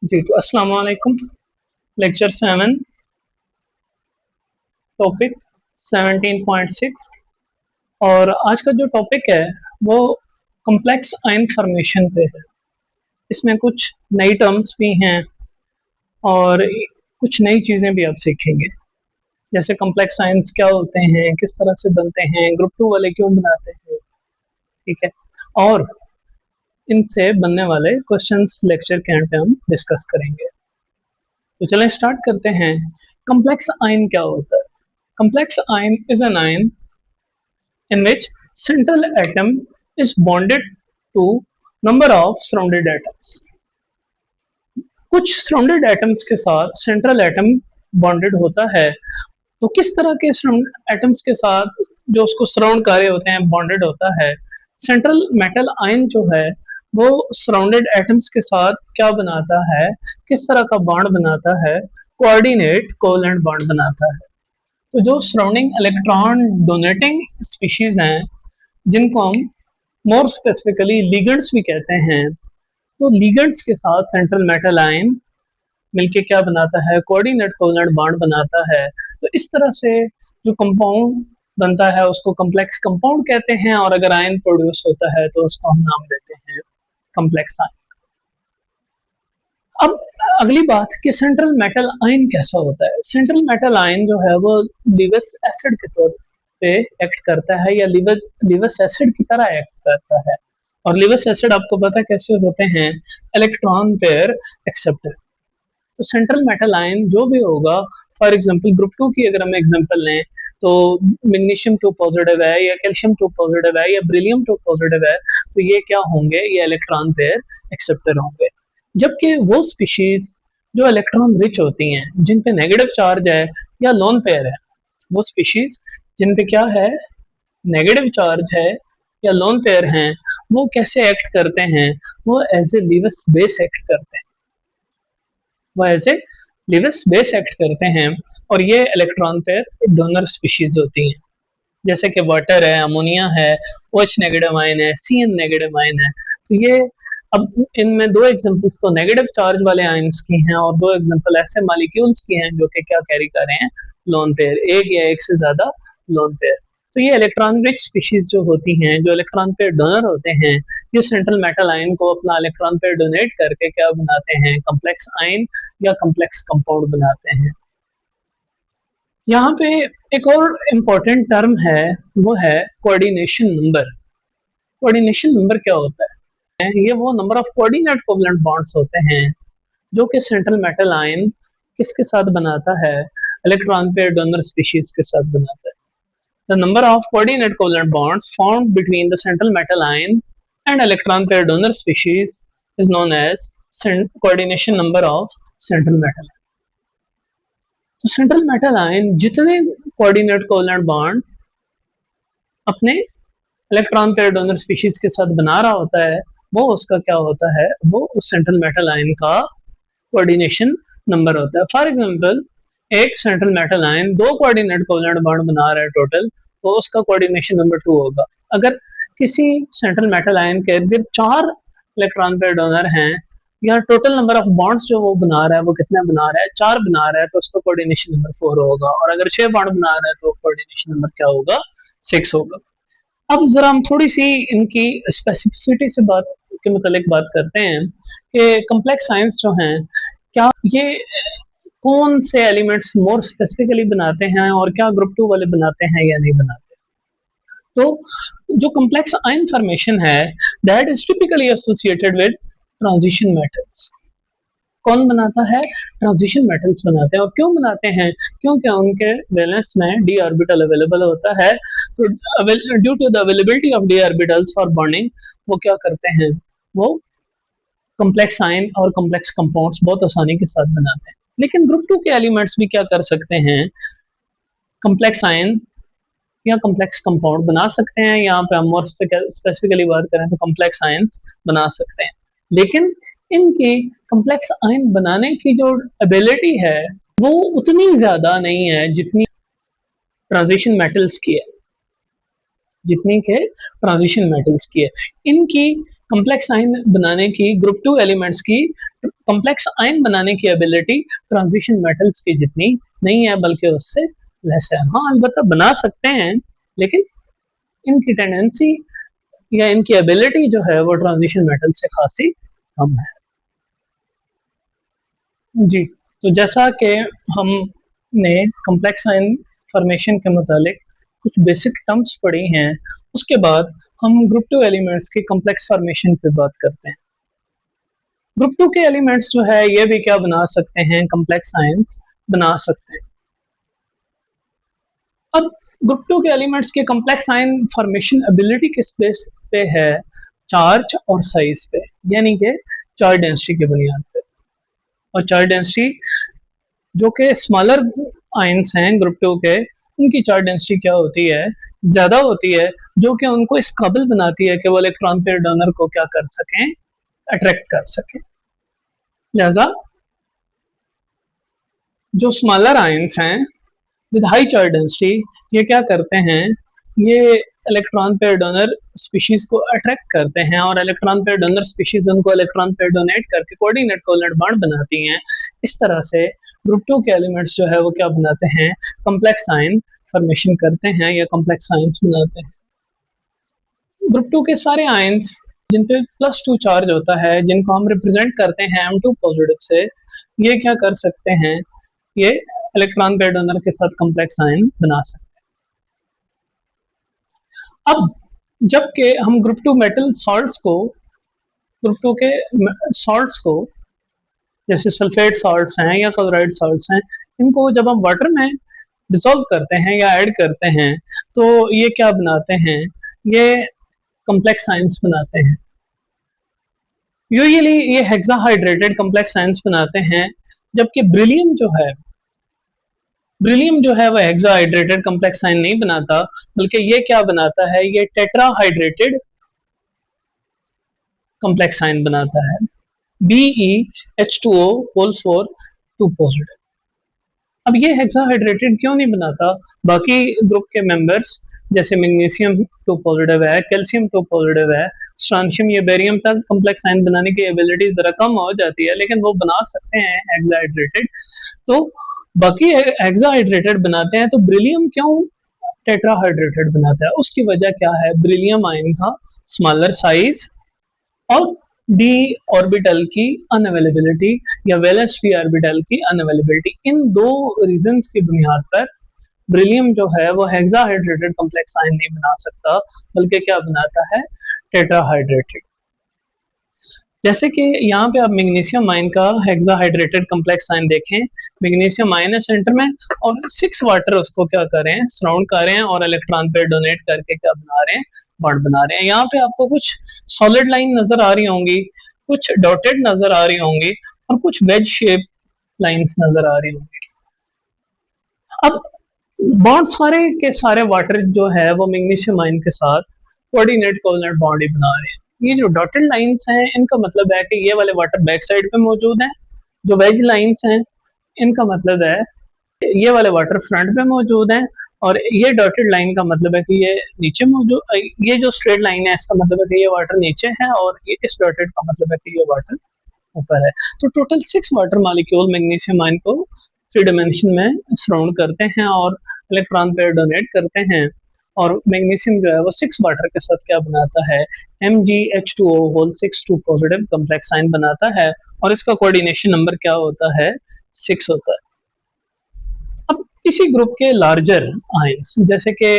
जी, तो अस्सलाम वालेकुम। Lecture 7, topic 17.6। और आज का जो टॉपिक है वो कॉम्प्लेक्स आयन फॉर्मेशन पे है। इसमें कुछ नई टर्म्स भी हैं और कुछ नई चीज़ें भी आप सीखेंगे। जैसे कॉम्प्लेक्स आयन्स क्या होते हैं, किस तरह से बनते हैं, ग्रुप 2 वाले क्यों बनाते हैं, ठीक है। और इनसे बनने वाले क्वेश्चंस लेक्चर के एंड पे हम डिस्कस करेंगे। तो चलें स्टार्ट करते हैं। कॉम्प्लेक्स आयन क्या होता है? Complex ion is an ion in which central atom is bonded to number of surrounded atoms. कुछ surrounded atoms के साथ central atom bonded होता है। तो किस तरह के atoms के साथ जो उसको सराउंड कर रहे होते हैं bonded होता है? सेंट्रल मेटल आयन जो है वो सराउंडेड एटम्स के साथ क्या बनाता है, किस तरह का बॉन्ड बनाता है? कोऑर्डिनेट कोवलेंट बॉन्ड बनाता है। तो जो सराउंडिंग इलेक्ट्रॉन डोनेटिंग स्पीशीज हैं, जिनको हम मोर स्पेसिफिकली लिगेंड्स भी कहते हैं, तो लिगेंड्स के साथ सेंट्रल मेटल आयन मिलके क्या बनाता है? कोऑर्डिनेट कोवलेंट बॉन्ड बनाता है। तो इस तरह से जो कंपाउंड बनता है उसको कॉम्प्लेक्स कंपाउंड कहते हैं, और अगर आयन प्रोड्यूस होता है तो उसको हम नाम देते हैं कॉम्प्लेक्स आयन। अब अगली बात कि सेंट्रल मेटल आयन कैसा होता है। सेंट्रल मेटल आयन जो है वो लिवस एसिड के तौर पे एक्ट करता है, या लिवस एसिड की तरह एक्ट करता है। और लिवस एसिड आपको पता है कैसे होते हैं? Electron pair acceptor. तो सेंट्रल मेटल आयन जो भी होगा, फॉर एग्जांपल ग्रुप 2 की अगर हम एग्जांपल लें तो मैग्नीशियम 2 पॉजिटिव है, या कैल्शियम 2 पॉजिटिव है, या बेरिलियम 2 पॉजिटिव है, तो ये क्या होंगे? ये इलेक्ट्रॉन पेयर एक्सेप्टर होंगे। जबकि वो स्पीशीज जो इलेक्ट्रॉन रिच होती हैं, जिन पे नेगेटिव चार्ज है या लोन पेयर है, वो स्पीशीज जिन पे क्या है? नेगेटिव चार्ज है या लोन पेयर हैं, वो कैसे एक्ट करते हैं? वो as a Lewis base act करते हैं। वो as a Lewis base act करते हैं, और ये इलेक्ट्रॉन पेयर डोनर स्पीशीज होती हैं। जैसे कि वाटर है, अमोनिया है, OH नेगेटिव आयन है, CN नेगेटिव आयन है। तो ये अब इनमें दो एग्जांपल्स तो नेगेटिव चार्ज वाले आयन्स की हैं, और दो एग्जांपल ऐसे मॉलिक्यूल्स की हैं जो कि क्या कैरी कर रहे हैं? लोन पेयर, एक या एक से ज्यादा लोन पेयर। तो ये इलेक्ट्रॉन रिच स्पीशीज जो होती हैं, जो इलेक्ट्रॉन पेयर डोनर होते हैं, ये सेंट्रल मेटल आयन को अपना इलेक्ट्रॉन पेयर डोनेट करके क्या बनाते हैं? कॉम्प्लेक्स आयन या कॉम्प्लेक्स कंपाउंड बनाते हैं। यहाँ पे एक और इम्पोर्टेंट टर्म है, वो है कोऑर्डिनेशन नंबर। कोऑर्डिनेशन नंबर क्या होता है? ये वो number of coordinate covalent bonds होते हैं जो कि सेंट्रल मेटल आयन किसके साथ बनाता है? इलेक्ट्रॉन पेयर डोनर स्पीशीज के साथ बनाता है। The number of coordinate covalent bonds formed between the central metal ion and electron pair donor species is known as coordination number of central metal. तो central metal ion जितने coordinate covalent bond अपने electron pair donor species के साथ बना रहा होता है, वो उसका क्या होता है? वो उस सेंट्रल मेटल आयन का कोऑर्डिनेशन नंबर होता है। फॉर एग्जांपल, एक सेंट्रल मेटल आयन दो कोऑर्डिनेट कोवलेंट बॉन्ड बना रहा है टोटल, तो उसका कोऑर्डिनेशन नंबर 2 होगा। अगर किसी सेंट्रल मेटल आयन के इर्द गिर्द 4 इलेक्ट्रॉन पेयर डोनर हैं, या टोटल नंबर ऑफ बॉन्ड्स जो वो बना रहा है वो कितने बना रहा है? 4 बना रहा है, तो उसका कोऑर्डिनेशन नंबर 4 होगा। और अगर 6 बॉन्ड बना रहा है तो कोऑर्डिनेशन नंबर क्या होगा? 6 होगा। अब जरा हम थोड़ी सी इनकी स्पेसिफिसिटी से बात के मुतालिक बात करते हैं कि कॉम्प्लेक्स आयंस जो हैं, क्या ये कौन से एलिमेंट्स मोर स्पेसिफिकली बनाते हैं, और क्या ग्रुप 2 वाले बनाते हैं या नहीं बनाते? तो जो कॉम्प्लेक्स आयन फॉर्मेशन है, that is typically associated with transition metals. कौन बनाता है? ट्रांजिशन मेटल्स बनाते हैं। और क्यों बनाते हैं? क्योंकि उनके वैलेंस में डी ऑर्बिटल अवेलेबल होता है। तो due to the availability of d orbitals for bonding, वो क्या करते हैं? वो कॉम्प्लेक्स आयन और कॉम्प्लेक्स कंपाउंड्स बहुत आसानी के साथ बनाते हैं। लेकिन ग्रुप 2 के एलिमेंट्स भी क्या कर सकते हैं? कॉम्प्लेक्स आयन या कॉम्प्लेक्स कंपाउंड बना सकते हैं। यहाँ पे हम और स्पेसिफिकली बात करें तो कॉम्प्लेक्स आयंस बना सकते हैं। लेकिन इनकी कॉम्प्लेक्स आयन बनाने की जो एबिलिटी है वो उतनी ज्यादा नहीं है जितनी ट्रांजिशन मेटल्स की है, जितनी के ट्रांजिशन मेटल्स की है। इनकी कॉम्प्लेक्स आयन बनाने की ग्रुप 2 एलिमेंट्स की कॉम्प्लेक्स आयन बनाने की एबिलिटी ट्रांजिशन मेटल्स की जितनी नहीं है, बल्कि उससे लेस है। हाँ, अलबत्ता बना सकते हैं, लेकिन इनकी टेंडेंसी या इनकी एबिलिटी जो है वो ट्रांजिशन मेटल से खासी कम है। जी, तो जैसा कि हमने कॉम्प्लेक्स आयन फॉर्मेशन के मुतालिक कुछ बेसिक टर्म्स पढ़ी हैं, उसके बाद हम ग्रुप टू एलिमेंट्स की कॉम्प्लेक्स फॉर्मेशन पे बात करते हैं। ग्रुप टू के एलिमेंट्स जो है ये भी क्या बना सकते हैं, कॉम्प्लेक्स आयंस बना सकते हैं। अब ग्रुप टू के एलिमेंट्स के कॉम्प्लेक्स आयन फॉर्मेशन एबिलिटी किस बेस पे है, चार्ज और साइज पे, यानी कि चार्ज डेंसिटी की बुनियाद पे। और चार्ज डेंसिटी जो कि स्मॉलर आयंस हैं ग्रुप टू के, उनकी चार्ज डेंसिटी क्या होती है, ज्यादा होती है, जो कि उनको इस काबिल बनाती है कि वो इलेक्ट्रॉन पेयर डोनर को क्या कर सकें, अट्रैक्ट कर सकें। लिहाजा जो स्मॉलर आयंस हैं विद हाई चार्ज डेंसिटी, ये क्या करते हैं, ये इलेक्ट्रॉन पेयर डोनर स्पीशीज को अट्रैक्ट करते हैं, और इलेक्ट्रॉन पेयर डोनर स्पीशीज उनको इलेक्ट्रॉन पेयर डोनेट करके कोऑर्डिनेट कोवैलेंट बॉन्ड बनाती हैं। इस तरह से ग्रुप टू के एलिमेंट्स जो है वो क्या बनाते हैं, कॉम्प्लेक्स आयन फॉर्मेशन करते हैं या कॉम्प्लेक्स आयंस बनाते हैं। ग्रुप टू के सारे आयंस जिन पे +2 चार्ज होता है, जिनको हम रिप्रेजेंट करते हैं M2 पॉजिटिव से, ये क्या कर सकते हैं, ये इलेक्ट्रॉन पेयर डोनर के साथ कॉम्प्लेक्स आयन बना सकते हैं। अब जबकि हम ग्रुप टू मेटल सॉल्ट्स को, ग्रुप टू के सॉल्ट्स को, जैसे सल्फेट सॉल्ट्स हैं या क्लोराइड सॉल्ट्स हैं, इनको जब हम वाटर में डिसॉल्व करते हैं या ऐड करते हैं, तो ये क्या बनाते हैं, ये कॉम्प्लेक्स आयंस बनाते हैं। यूजुअली ये हेक्साहाइड्रेटेड कॉम्प्लेक्स आयंस बनाते हैं, जबकि ब्रिलियम जो है वह हेक्साहाइड्रेटेड कॉम्प्लेक्स आयन नहीं बनाता, बल्कि ये क्या बनाता है, ये टेट्राहाइड्रेटेड कॉम्प्लेक्स आयन बनाता है, BeH2O होल 4 2 पॉजिटिव। अब ये हेक्साहाइड्रेटेड क्यों नहीं बनाता, बाकी ग्रुप के मेंबर्स जैसे मैग्नीशियम 2 पॉजिटिव है, कैल्शियम 2 पॉजिटिव है, स्ट्रांशियम या बेरियम तक कॉम्प्लेक्स आयन बनाने की एबिलिटी जरा कम हो जाती है, लेकिन वो बना सकते हैं हेक्साहाइड्रेटेड। तो बाकी हेक्साहाइड्रेटेड बनाते हैं, तो ब्रिलियम क्यों टेट्राहाइड्रेटेड बनाता है, उसकी वजह क्या है, ब्रिलियम आयन का स्मॉलर साइज और डी ऑर्बिटल की अनअवेलेबिलिटी या वैलेंस डी ऑर्बिटल की अनअवेलेबिलिटी, इन दो रीजंस की बुनियाद पर ब्रिलियम जो है वो हेक्साहाइड्रेटेड कॉम्प्लेक्स आयन नहीं बना सकता, बल्कि क्या बनाता है, टेट्राहाइड्रेटेड। जैसे कि यहाँ पे आप मैग्नीशियम आयन का हेक्साहाइड्रेटेड कॉम्प्लेक्स आयन देखें, मैग्नीशियम आयन है सेंटर में, और 6 वाटर उसको क्या कर रहे हैं, सराउंड कर रहे हैं, और इलेक्ट्रॉन पेयर डोनेट करके क्या बना रहे हैं, बॉन्ड बना रहे हैं। यहाँ पे आपको कुछ सॉलिड लाइन नजर आ रही होंगी, कुछ डॉटेड नजर आ रही होंगी, और कुछ वेज शेप लाइंस नजर आ रही होंगी। अब बॉन्ड सारे के सारे वाटर जो है वो मैग्नीशियम आयन के साथ कोऑर्डिनेट कोवैलेंट बॉन्ड ही बना रहे हैं। ये जो डॉटेड लाइंस हैं, इनका मतलब है कि ये वाले वाटर बैक साइड पे मौजूद हैं। जो वेज लाइंस हैं, इनका मतलब है ये वाले वाटर फ्रंट पे मौजूद हैं, और ये डॉटेड लाइन का मतलब है कि ये नीचे मौजूद, ये जो स्ट्रेट लाइन है इसका मतलब है कि ये वाटर नीचे है, और ये इस डॉटेड का मतलब है कि ये वाटर ऊपर है। तो total 6 water molecule magnesium ion को 3 डायमेंशन में सराउंड करते हैं और इलेक्ट्रॉन पेयर डोनेट करते हैं। और मैग्नीशियम जो है वो 6 वाटर के साथ क्या बनाता है, MgH2O whole 6 2 positive complex ion बनाता है, और इसका कोऑर्डिनेशन नंबर क्या होता है, 6 होता है। अब इसी ग्रुप के लार्जर आयंस, जैसे कि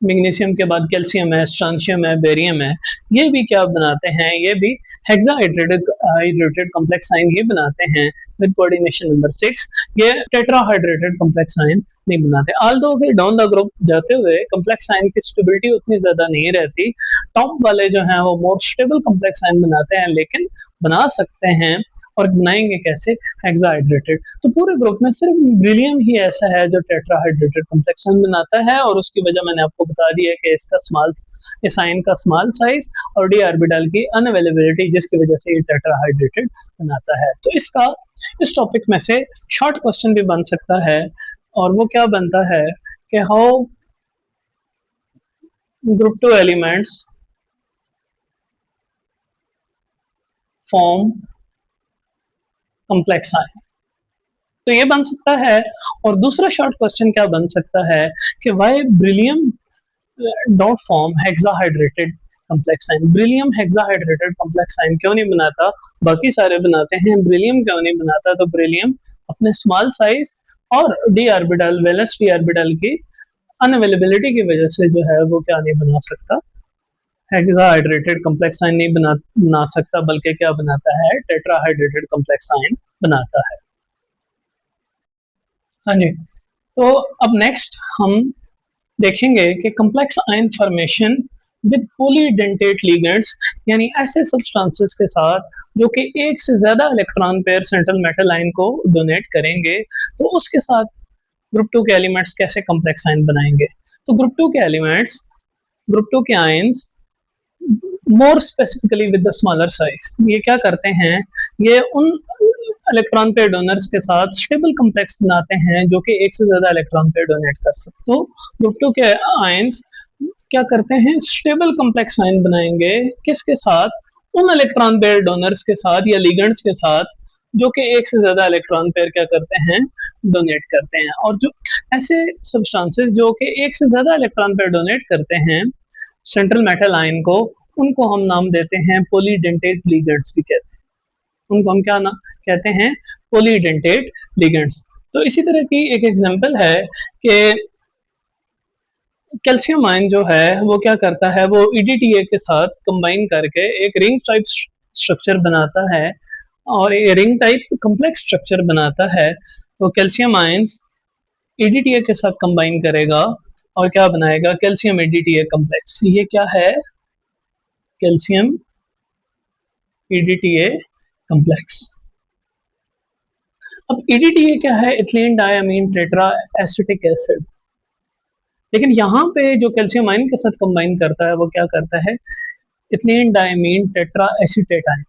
मैग्नीशियम के बाद कैल्शियम है, स्ट्रांशियम है, बेरियम है, ये भी क्या बनाते हैं, ये भी हेक्साहाइड्रेटेड हाइड्रेटेड कॉम्प्लेक्स आयन ही बनाते हैं विद कोऑर्डिनेशन नंबर 6। ये टेट्राहाइड्रेटेड कॉम्प्लेक्स आयन नहीं बनाते। ऑल्दो के डाउन द ग्रुप जाते हुए कॉम्प्लेक्स आयन की स्टेबिलिटी उतनी ज्यादा नहीं रहती, टॉप वाले जो हैं वो मोर स्टेबल कॉम्प्लेक्स आयन बनाते हैं, लेकिन बना सकते हैं, और बनाएंगे कैसे, हेक्साहाइड्रेटेड। तो पूरे ग्रुप में सिर्फ ब्रिलियम ही ऐसा है जो टेट्राहाइड्रेटेड कॉम्प्लेक्स आयन बनाता है, और उसकी वजह मैंने आपको बता दी है कि इसका स्मॉल, इस आयन का स्मॉल साइज और डी ऑर्बिटल की अनअवेलेबिलिटी, जिसकी वजह से ये टेट्राहाइड्रेटेड बनाता है। तो इसका इस टॉपिक में से शॉर्ट क्वेश्चन भी बन सकता है, और वो क्या बनता है कि how group two elements form complex ion. तो ये बन सकता है। और दूसरा शॉर्ट क्वेश्चन क्या बन सकता है कि वाई ब्रिलियम डॉट form hexahydrated complex ion. Beryllium hexahydrated complex ion क्यों नहीं बनाता, बाकी सारे बनाते हैं, ब्रिलियम क्यों नहीं बनाता? तो ब्रिलियम अपने स्मॉल साइज और D orbital, valence D orbital की अनअवेलेबिलिटी की वजह से जो है वो क्या नहीं बना सकता, हेक्साहाइड्रेटेड कॉम्प्लेक्स आयन नहीं बना सकता, बल्कि क्या बनाता है, टेट्राहाइड्रेटेड कॉम्प्लेक्स आयन बनाता है। हाँ जी। तो अब नेक्स्ट हम देखेंगे कि complex ion formation with polydentate ligands, यानी ऐसे सब्सटेंसेस के साथ जो कि एक से ज्यादा electron pair central metal ion को डोनेट करेंगे, तो उसके साथ ग्रुप टू के एलिमेंट्स कैसे कॉम्प्लेक्स आयन बनाएंगे। तो ग्रुप टू के ions more specifically with the smaller size, ये क्या करते हैं, ये उन इलेक्ट्रॉन पेयर डोनर्स के साथ स्टेबल कॉम्प्लेक्स बनाते हैं जो कि एक से ज्यादा इलेक्ट्रॉन पेयर डोनेट कर सकते। तो ग्रुप टू के आयंस क्या करते हैं, स्टेबल कॉम्प्लेक्स आयन बनाएंगे, किसके साथ, उन इलेक्ट्रॉन पेयर डोनर्स के साथ या लिगेंड्स के साथ जो कि एक से ज्यादा इलेक्ट्रॉन पेयर क्या करते हैं, डोनेट करते हैं। और जो ऐसे सब्सटेंसेस जो कि एक से ज्यादा इलेक्ट्रॉन पेयर डोनेट करते हैं सेंट्रल मेटल आयन को, उनको हम नाम देते हैं पॉलीडेंटेट लिगेंड्स भी कहते हैं। उनको हम क्या नाम कहते हैं, पॉलीडेंटेट लिगेंड्स। तो इसी तरह की एक एग्जांपल है कि कैल्शियम आयन जो है वो क्या करता है, वो ईडीटीए के साथ कंबाइन करके एक रिंग टाइप स्ट्रक्चर बनाता है, और ये रिंग टाइप कॉम्प्लेक्स स्ट्रक्चर बनाता है। तो कैल्शियम आयंस ईडीटीए के साथ कंबाइन करेगा और क्या बनाएगा, कैल्शियम ईडीटीए कॉम्प्लेक्स। ये क्या है, कैल्शियम ईडीटीए कॉम्प्लेक्स। अब ईडीटीए क्या है, ethylene diamine tetra acetic acid. लेकिन यहाँ पे जो कैल्शियम आयन के साथ कंबाइन करता है वो क्या करता है, ethylene diamine tetra acetate ion.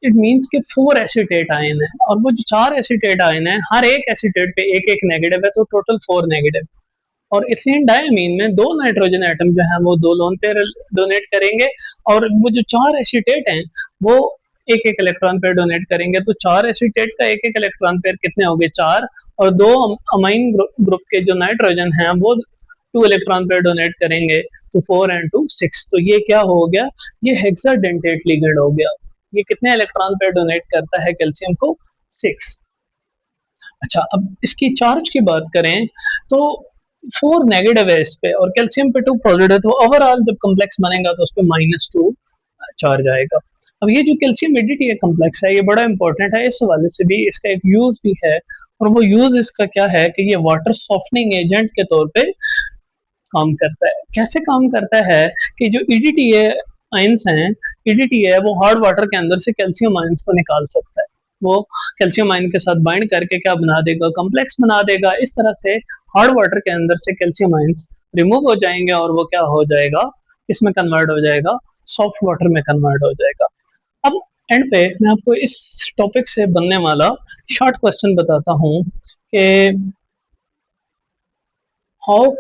It means कि 4 एसिटेट आयन है, और वो जो 4 एसिटेट आयन है, हर एक एसिटेट पे एक एक नेगेटिव है, तो टोटल 4 नेगेटिव। और इथिलीन डायमीन में 2 नाइट्रोजन एटम जो है वो 2 लोन पेयर डोनेट करेंगे, और वो जो 4 एसिटेट हैं वो एक एक इलेक्ट्रॉन पेयर डोनेट करेंगे। तो 4 एसिटेट का एक एक इलेक्ट्रॉन पेयर कितने हो गए, 4, और 2 अमाइन ग्रुप के जो नाइट्रोजन हैं वो 2 इलेक्ट्रॉन पेयर डोनेट करेंगे, तो 4 एंड 2 6। तो ये क्या हो गया, ये हेक्साडेंटेट लिगेंड हो गया। ये कितने इलेक्ट्रॉन पेयर डोनेट करता है कैल्शियम को, 6। अच्छा, अब इसकी चार्ज की बात करें तो 4 नेगेटिव है इस पे, और कैल्शियम पे 2 पॉजिटिव, तो ओवरऑल जब कॉम्प्लेक्स बनेगा तो उस पे -2 चार्ज आएगा। अब ये जो कैल्शियम एडिटिव कॉम्प्लेक्स है ये बड़ा इंपॉर्टेंट है, इस हवाले से भी इसका एक यूज भी है। और वो यूज इसका क्या है कि ये वाटर सॉफ्टनिंग एजेंट के तौर पे काम करता है। कैसे काम करता है कि जो ईडीटीए आयंस हैं, ईडीटीए है वो हार्ड वाटर के अंदर से कैल्शियम आयंस को निकाल सकता है। वो कैल्शियम आयन के साथ बाइंड करके क्या बना देगा, कॉम्प्लेक्स बना देगा। इस तरह से हार्ड वाटर के अंदर से कैल्शियम आयंस रिमूव हो जाएंगे और वो क्या हो जाएगा, किसमें कन्वर्ट हो जाएगा, सॉफ्ट वाटर में कन्वर्ट हो जाएगा। अब एंड पे मैं आपको इस टॉपिक से बनने वाला शॉर्ट क्वेश्चन बताता हूँ कि how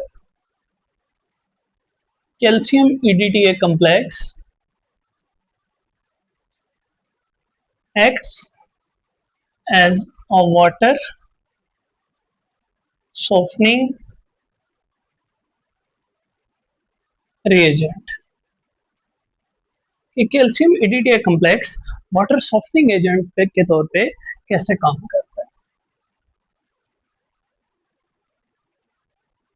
calcium EDTA complex acts as a water softening reagent। कि calcium EDTA complex water softening agent के तौर पे कैसे काम करता है।